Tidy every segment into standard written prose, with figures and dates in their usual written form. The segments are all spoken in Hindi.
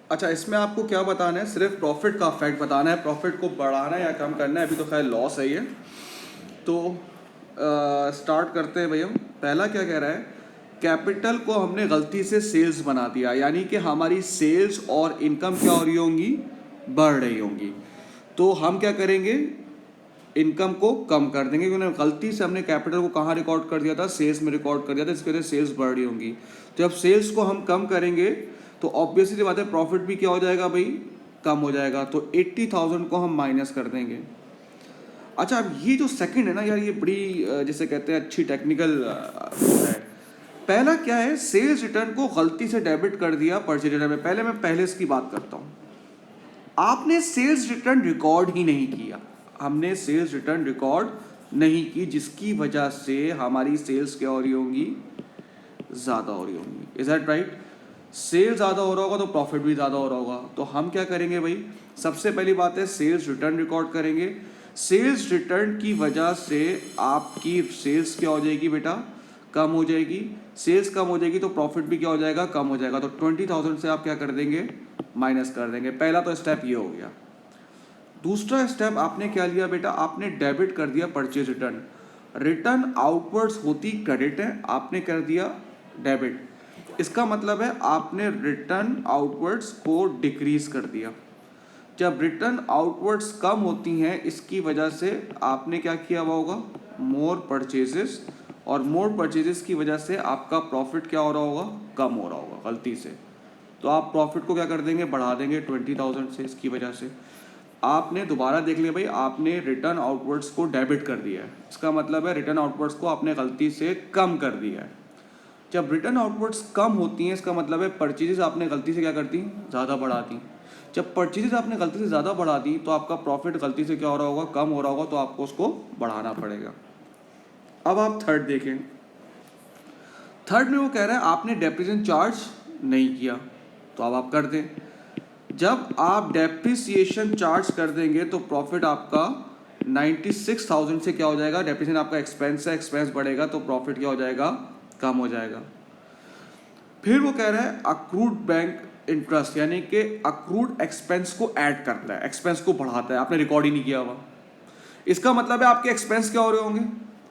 अच्छा, इसमें आपको क्या बताना है, सिर्फ प्रॉफिट का फैक्ट बताना है, प्रॉफिट को बढ़ाना है या कम करना है। अभी तो खैर लॉस है ये। तो स्टार्ट करते हैं भाई। हम पहला क्या कह रहा है, कैपिटल को हमने गलती से सेल्स बना दिया, यानी कि हमारी सेल्स और इनकम क्या हो रही होंगी, बढ़ रही होंगी। तो हम क्या करेंगे, इनकम को कम कर देंगे, क्योंकि गलती से हमने कैपिटल को कहाँ रिकॉर्ड कर दिया था, सेल्स में रिकॉर्ड कर दिया था, इसके वजह से सेल्स बढ़ रही होंगी। तो जब सेल्स को हम कम करेंगे तो ऑब्वियसली बात है प्रॉफिट भी क्या हो जाएगा भाई, कम हो जाएगा। तो 80,000 को हम माइनस कर देंगे। अच्छा, अब ये जो सेकंड है ना यार, ये बड़ी जैसे कहते हैं अच्छी टेक्निकल है। पहला क्या है, सेल्स रिटर्न को गलती से डेबिट कर दिया परचेज रिटर्न में। पहले मैं पहले इसकी बात करता हूँ। आपने सेल्स रिटर्न रिकॉर्ड ही नहीं किया, हमने सेल्स रिटर्न रिकॉर्ड नहीं की, जिसकी वजह से हमारी सेल्स क्या हो रही होंगी, ज़्यादा हो रही होंगी। Is that right? सेल ज़्यादा हो रहा होगा तो प्रॉफिट भी ज़्यादा हो रहा होगा। तो हम क्या करेंगे भाई, सबसे पहली बात है सेल्स रिटर्न रिकॉर्ड करेंगे। सेल्स रिटर्न की वजह से आपकी सेल्स क्या हो जाएगी बेटा, कम हो जाएगी। सेल्स कम हो जाएगी तो प्रॉफिट भी क्या हो जाएगा, कम हो जाएगा। तो 20,000 से आप क्या कर देंगे, माइनस कर देंगे। पहला तो स्टेप ये हो गया। दूसरा स्टेप आपने क्या लिया बेटा, आपने डेबिट कर दिया परचेज रिटर्न। रिटर्न आउटवर्ड्स होती क्रेडिट है, आपने कर दिया डेबिट। इसका मतलब है आपने रिटर्न आउटवर्ड्स को डिक्रीज कर दिया। जब रिटर्न आउटवर्ड्स कम होती हैं, इसकी वजह से आपने क्या किया हुआ होगा, मोर परचेजेस, और मोर परचेजेस की वजह से आपका प्रॉफिट क्या हो रहा होगा, कम हो रहा होगा गलती से। तो आप प्रॉफिट को क्या कर देंगे, बढ़ा देंगे 20,000 से। इसकी वजह से आपने दोबारा देख लिया भाई, आपने रिटर्न आउटवर्ड्स को डेबिट कर दिया है। इसका मतलब है रिटर्न आउटवर्ड्स को आपने गलती से कम कर दिया है। जब रिटर्न आउटवर्ड्स कम होती हैं, इसका मतलब है परचेजेस आपने गलती से क्या करती, ज़्यादा बढ़ा दी। जब परचेजेस आपने गलती से ज़्यादा बढ़ा दी तो आपका प्रॉफिट गलती से क्या हो रहा होगा, कम हो रहा होगा। तो आपको उसको बढ़ाना पड़ेगा। अब आप थर्ड देखें। थर्ड में वो कह रहा है आपने डेप्रिसिएशन चार्ज नहीं किया, तो अब आप कर दें। जब आप डेप्रिसिएशन चार्ज कर देंगे तो प्रॉफिट आपका 96,000 से क्या हो जाएगा, डेप्रिसिएशन आपका एक्सपेंस है, एक्सपेंस बढ़ेगा तो प्रॉफिट क्या हो जाएगा, कम हो जाएगा। फिर वो कह रहा है अक्रूड बैंक इंटरेस्ट, यानी कि अक्रूड एक्सपेंस को ऐड करता है, एक्सपेंस को बढ़ाता है, आपने रिकॉर्ड ही नहीं किया हुआ। इसका मतलब है आपके एक्सपेंस क्या हो रहे होंगे,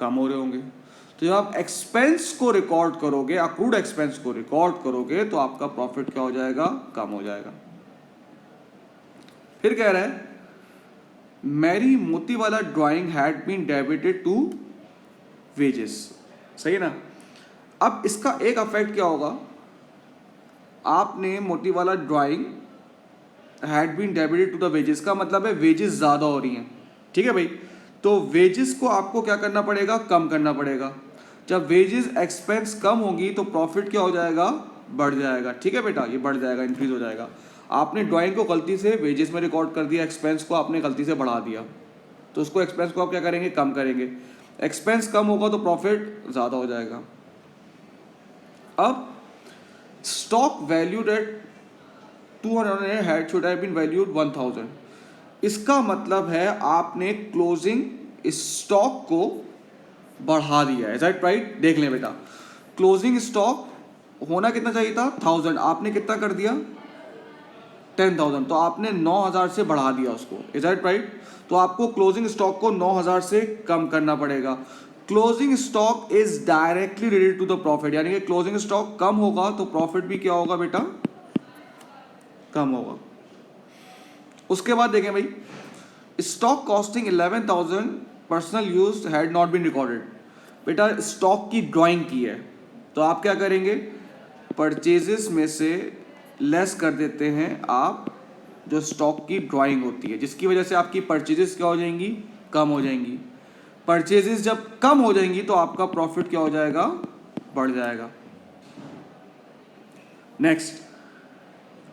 कम हो रहे होंगे। तो जब आप एक्सपेंस को रिकॉर्ड करोगे, अक्रूड एक्सपेंस को रिकॉर्ड करोगे, तो आपका प्रॉफिट क्या हो जाएगा, कम हो जाएगा। फिर कह रहा है मैरी मोती वाला drawing had been debited to wages. सही है ना? अब इसका एक अफेक्ट क्या होगा, आपने मोती वाला drawing had been debited to the wages का मतलब है वेजेस ज़्यादा हो रही हैं। ठीक है भाई? तो वेजेस को आपको क्या करना पड़ेगा, कम करना पड़ेगा। जब वेजेस एक्सपेंस कम होगी तो प्रॉफिट क्या हो जाएगा, बढ़ जाएगा। ठीक है बेटा, ये बढ़ जाएगा, इंक्रीज हो जाएगा। आपने ड्राइंग को गलती से वेजेस में रिकॉर्ड कर दिया, एक्सपेंस को आपने गलती से बढ़ा दिया, तो उसको एक्सपेंस को आप क्या करेंगे, कम करेंगे। एक्सपेंस कम होगा तो प्रॉफिट ज़्यादा हो जाएगा। अब stock valued at 200 had should have been valued 1000। इसका मतलब है आपने क्लोजिंग स्टॉक को बढ़ा दिया है। राइट राइट, देख लें बेटा, क्लोजिंग स्टॉक होना कितना चाहिए था, 1000, आपने कितना कर दिया, 10,000, तो आपने 9,000 से बढ़ा दिया उसको। Is that right? तो आपको क्लोजिंग स्टॉक को 9,000 से कम करना पड़ेगा। Closing stock is directly related to the profit, यानी कि क्लोजिंग स्टॉक कम होगा तो प्रॉफिट भी क्या होगा बेटा, कम होगा। उसके बाद देखें भाई, stock costing 11,000 personal use had not been recorded. बेटा स्टॉक की ड्राइंग की है, तो आप क्या करेंगे, परचेजेस में से लेस कर देते हैं आप जो स्टॉक की ड्राइंग होती है, जिसकी वजह से आपकी परचेजेस क्या हो जाएंगी, कम हो जाएंगी। परचेजेस जब कम हो जाएंगी तो आपका प्रॉफिट क्या हो जाएगा, बढ़ जाएगा। Next,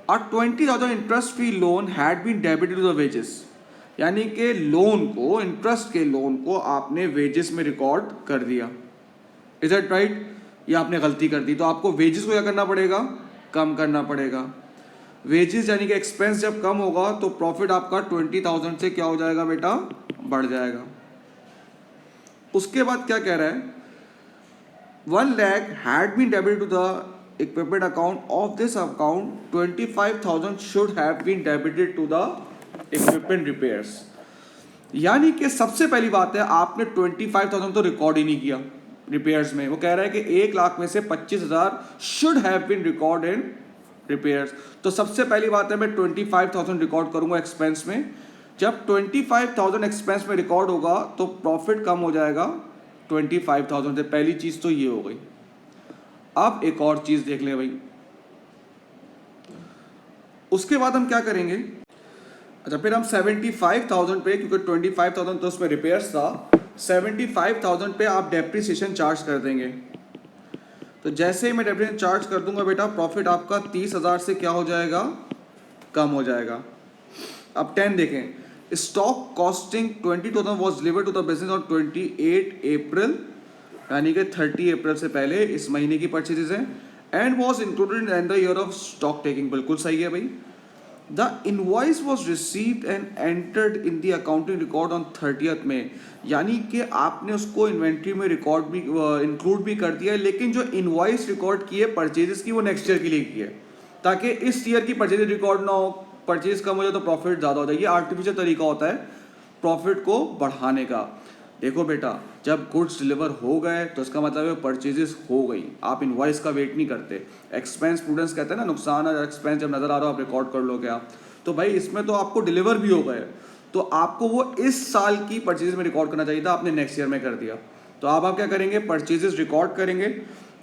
a 20,000 interest free loan had been debited to the wages, यानी कि लोन को, इंटरेस्ट के लोन को आपने वेजेस में रिकॉर्ड कर दिया। Is it right? ये आपने गलती कर दी, तो आपको वेजेस को क्या करना पड़ेगा, कम करना पड़ेगा। वेजेस यानी कि एक्सपेंस जब कम होगा तो प्रॉफिट आपका 20,000 से क्या हो जाएगा बेटा, बढ़ जाएगा। उसके बाद क्या कह रहा है, 1 lakh had been debited to the equipment account, of this account 25,000 should have been debited to the equipment repairs. यानी कि सबसे पहली बात है, आपने 25,000 तो रिकॉर्ड ही नहीं किया रिपेयर्स में। वो कह रहा है कि 1 लाख में से 25,000 should have been record in repairs. तो सबसे पहली बात है, मैं 25,000 रिकॉर्ड करूंगा एक्सपेंस में। जब 25,000 एक्सपेंस में रिकॉर्ड होगा तो प्रॉफिट कम हो जाएगा 25,000 से। पहली चीज तो ये हो गई। अब एक और चीज देख ले भाई, उसके बाद हम क्या करेंगे। अच्छा, फिर हम 75,000 पे, क्योंकि 25,000 तो उसमें रिपेयर्स था, 75,000 पे आप डेप्रिसिएशन चार्ज कर देंगे। तो जैसे ही मैं डेप्रिसिएशन चार्ज कर दूंगा बेटा, प्रॉफिट आपका 30,000 से क्या हो जाएगा, कम हो जाएगा। अब 10 देखें, stock costing 20,000 was delivered to the business on 28 April, यानी कि 30 अप्रैल से पहले इस महीने की परचेजेज है, and was included in the year of stock taking. बिल्कुल सही है भाई। The invoice was received and entered in the accounting record on 30th में, यानी कि आपने उसको इन्वेंट्री में रिकॉर्ड भी इंक्लूड भी कर दिया है, लेकिन जो इनवॉइस रिकॉर्ड की है परचेजेस की, वो नेक्स्ट ईयर के लिए की है, ताकि इस ईयर की परचेजेस रिकॉर्ड ना हो, परचेज कम हो जाए तो प्रॉफिट ज़्यादा हो जाए। ये आर्टिफिशियल तरीका होता है प्रॉफिट को बढ़ाने का। देखो बेटा, जब गुड्स डिलीवर हो गए तो इसका मतलब है परचेजेस हो गई, आप इनवॉइस का वेट नहीं करते। एक्सपेंस प्रूडेंस कहते हैं ना, नुकसान और एक्सपेंस जब नज़र आ रहा हो आप रिकॉर्ड कर लोगे आप। तो भाई इसमें तो आपको डिलीवर भी हो गए, तो आपको वो इस साल की परचेजेस में रिकॉर्ड करना चाहिए था, आपने नेक्स्ट ईयर में कर दिया। तो अब आप क्या करेंगे, परचेजेस रिकॉर्ड करेंगे।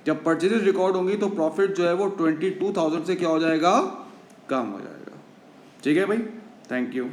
जब परचेजेस रिकॉर्ड होंगी तो प्रॉफिट जो है वो 22,000 से क्या हो जाएगा, कम हो जाएगा। ठीक है भाई, थैंक यू।